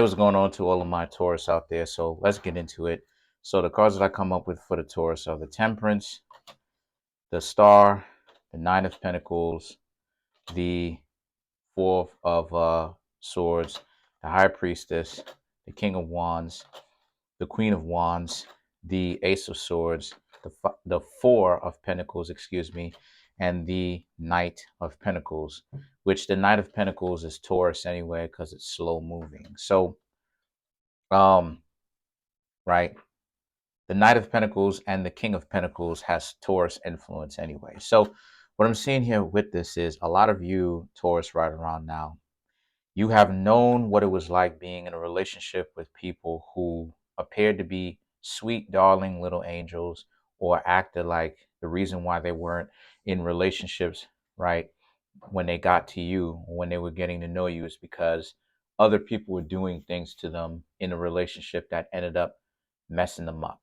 What's going on to all of my Taurus out there? So let's get into it. So the cards that I come up with for the Taurus are the Temperance, the Star, the Nine of Pentacles, the Four of Swords, the High Priestess, the King of Wands, the Queen of Wands, the Ace of Swords, the Four of Pentacles, excuse me, and the Knight of Pentacles, which the Knight of Pentacles is Taurus anyway because it's slow moving. So, right, the Knight of Pentacles and the King of Pentacles has Taurus influence anyway. So what I'm seeing here with this is a lot of you Taurus right around now, you have known what it was like being in a relationship with people who appeared to be sweet, darling little angels, or acted like the reason why they weren't in relationships, right, when they got to you, when they were getting to know you, is because other people were doing things to them in a relationship that ended up messing them up.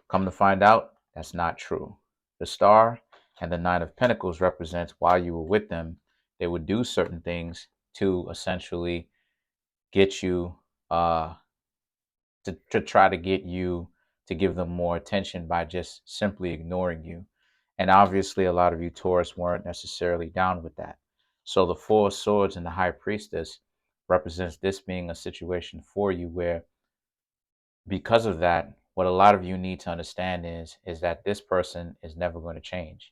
Come to find out, that's not true. The Star and the Nine of Pentacles represents while you were with them, they would do certain things to essentially get you, to try to get you to give them more attention by just simply ignoring you. And obviously, a lot of you Taurus weren't necessarily down with that. So the Four of Swords and the High Priestess represents this being a situation for you where, because of that, what a lot of you need to understand is that this person is never going to change.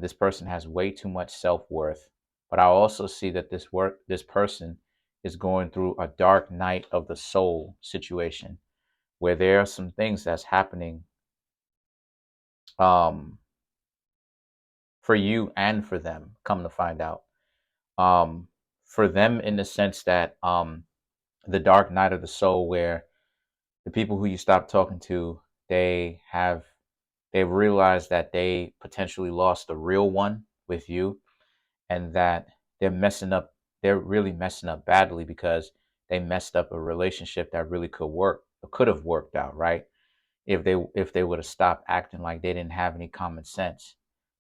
This person has way too much self-worth, but I also see that this person is going through a dark night of the soul situation where there are some things that's happening um, for you and for them. Come to find out, for them in the sense that the dark night of the soul, where the people who you stop talking to, they've realized that they potentially lost a real one with you, and that they're really messing up badly because they messed up a relationship that really could have worked out, right? If they would have stopped acting like they didn't have any common sense.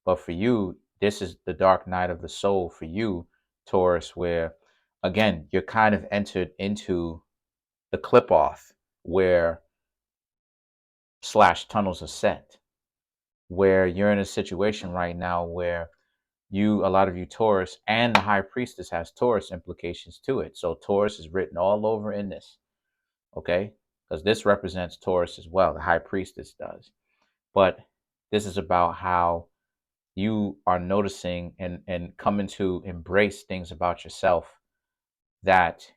But for you, this is the dark night of the soul for you, Taurus, where again, you're kind of entered into the clip off where slash tunnels are set, where you're in a situation right now where a lot of you Taurus, and the High Priestess has Taurus implications to it. So Taurus is written all over in this, okay? Because this represents Taurus as well. The High Priestess does. But this is about how you are noticing and coming to embrace things about yourself that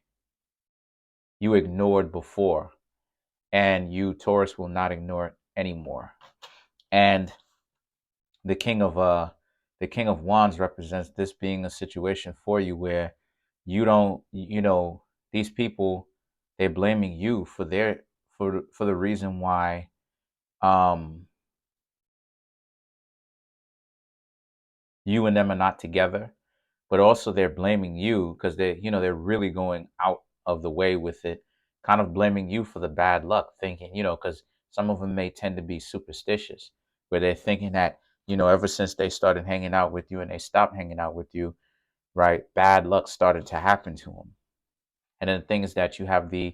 you ignored before. And you, Taurus, will not ignore it anymore. And the King of Wands represents this being a situation for you where you don't, these people, they're blaming you for the reason why you and them are not together, but also they're blaming you because they're really going out of the way with it, kind of blaming you for the bad luck, thinking, because some of them may tend to be superstitious, where they're thinking that, ever since they started hanging out with you and they stopped hanging out with you, right, bad luck started to happen to them. And then the thing is that you have the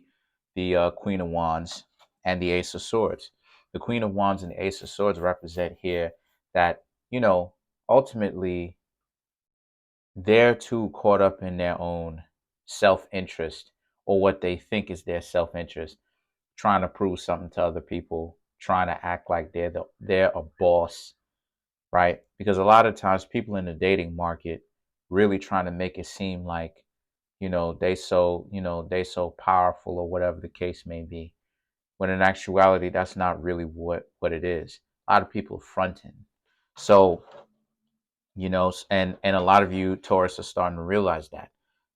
Queen of Wands and the Ace of Swords. The Queen of Wands and the Ace of Swords represent here that, ultimately they're too caught up in their own self-interest, or what they think is their self-interest, trying to prove something to other people, trying to act like they're a boss, right? Because a lot of times people in the dating market really trying to make it seem like, they so powerful, or whatever the case may be, when in actuality that's not really what it is. A lot of people are fronting. So, and a lot of you Taurus are starting to realize that.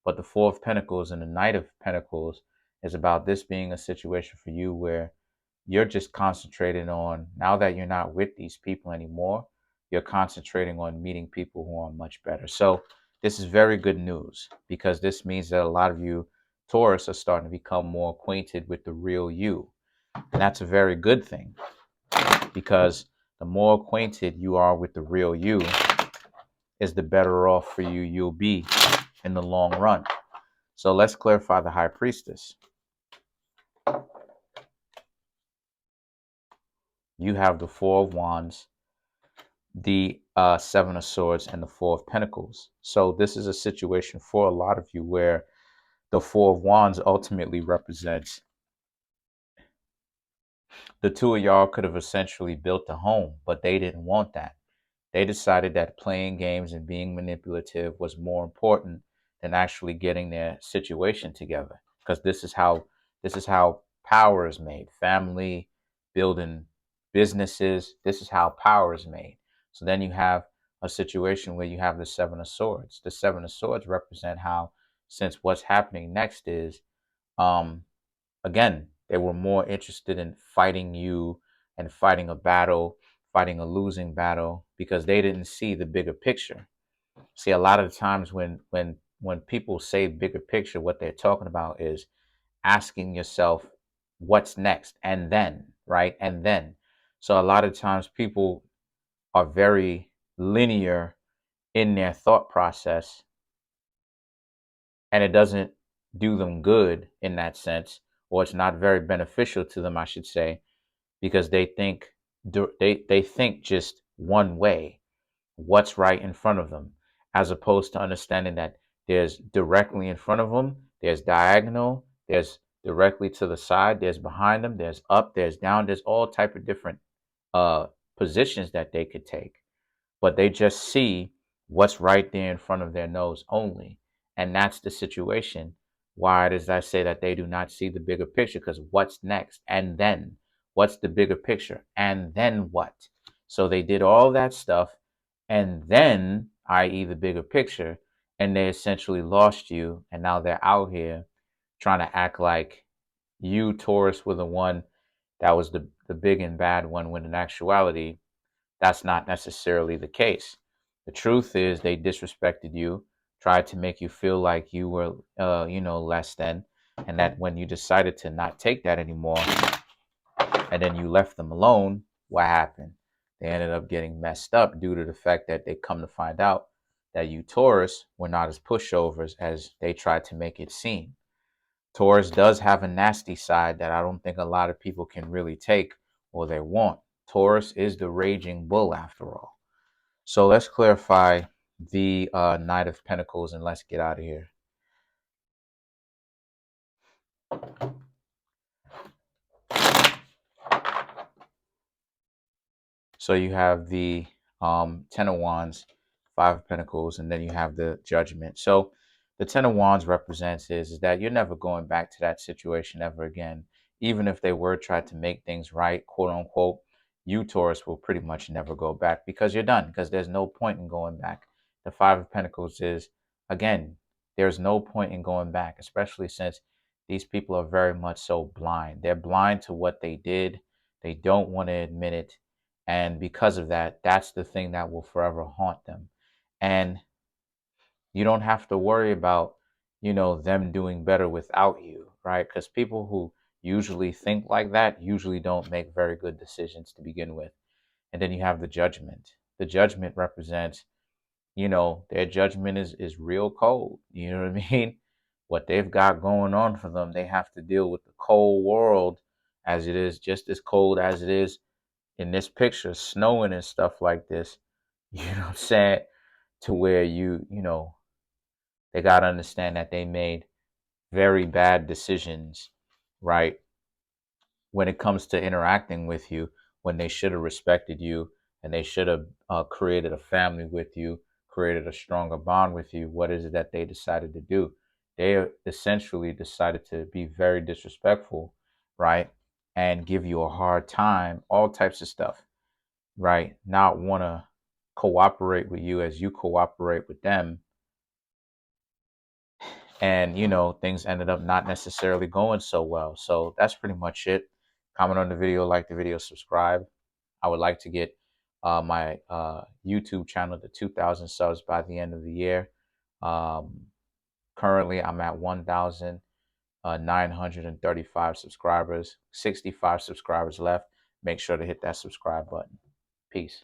But the Four of Pentacles and the Knight of Pentacles is about this being a situation for you where you're just concentrating on, now that you're not with these people anymore, you're concentrating on meeting people who are much better. So this is very good news, because this means that a lot of you Taurus are starting to become more acquainted with the real you. And that's a very good thing, because the more acquainted you are with the real you, is the better off for you you'll be in the long run. So let's clarify the High Priestess. You have the Four of Wands, the Seven of Swords, and the Four of Pentacles. So this is a situation for a lot of you where the Four of Wands ultimately represents the two of y'all could have essentially built a home, but they didn't want that. They decided that playing games and being manipulative was more important than actually getting their situation together. Because this is how power is made. Family, building businesses. This is how power is made. So then you have a situation where you have the Seven of Swords. The Seven of Swords represent how, since what's happening next is, um, again, they were more interested in fighting you and fighting a battle, fighting a losing battle, because they didn't see the bigger picture. See, a lot of the times when people say bigger picture, what they're talking about is asking yourself what's next, and then, right? And then. So a lot of times people are very linear in their thought process, and it doesn't do them good in that sense, or it's not very beneficial to them, I should say, because they think just one way, what's right in front of them, as opposed to understanding that there's directly in front of them, there's diagonal, there's directly to the side, there's behind them, there's up, there's down, there's all type of different uh positions that they could take, but they just see what's right there in front of their nose only. And that's the situation. Why does that say that they do not see the bigger picture? Because what's next? And then what's the bigger picture? And then what? So they did all that stuff, and then, i.e., the bigger picture, and they essentially lost you. And now they're out here trying to act like you, Taurus, were the one that was the big and bad one, when in actuality, that's not necessarily the case. The truth is they disrespected you, tried to make you feel like you were, less than, and that when you decided to not take that anymore, and then you left them alone, what happened? They ended up getting messed up due to the fact that they come to find out that you, Taurus, were not as pushovers as they tried to make it seem. Taurus does have a nasty side that I don't think a lot of people can really take or they want. Taurus is the raging bull after all. So let's clarify the Knight of Pentacles and let's get out of here. So you have the Ten of Wands, Five of Pentacles, and then you have the Judgment. So the Ten of Wands represents is that you're never going back to that situation ever again. Even if they were trying to make things right, quote unquote, you, Taurus, will pretty much never go back because you're done, because there's no point in going back. The Five of Pentacles is, again, there's no point in going back, especially since these people are very much so blind. They're blind to what they did. They don't want to admit it. And because of that, that's the thing that will forever haunt them. And you don't have to worry about, them doing better without you, right? Because people who usually think like that usually don't make very good decisions to begin with. And then you have the Judgment. The Judgment represents, their judgment is real cold. You know what I mean? What they've got going on for them, they have to deal with the cold world as it is, just as cold as it is in this picture, snowing and stuff like this. You know what I'm saying? To where they got to understand that they made very bad decisions, right? When it comes to interacting with you, when they should have respected you and they should have created a family with you, created a stronger bond with you. What is it that they decided to do? They essentially decided to be very disrespectful, right? And give you a hard time, all types of stuff, right? Not want to cooperate with you as you cooperate with them. And, things ended up not necessarily going so well. So that's pretty much it. Comment on the video, like the video, subscribe. I would like to get my YouTube channel to 2,000 subs by the end of the year. Currently, I'm at 1,935 subscribers, 65 subscribers left. Make sure to hit that subscribe button. Peace.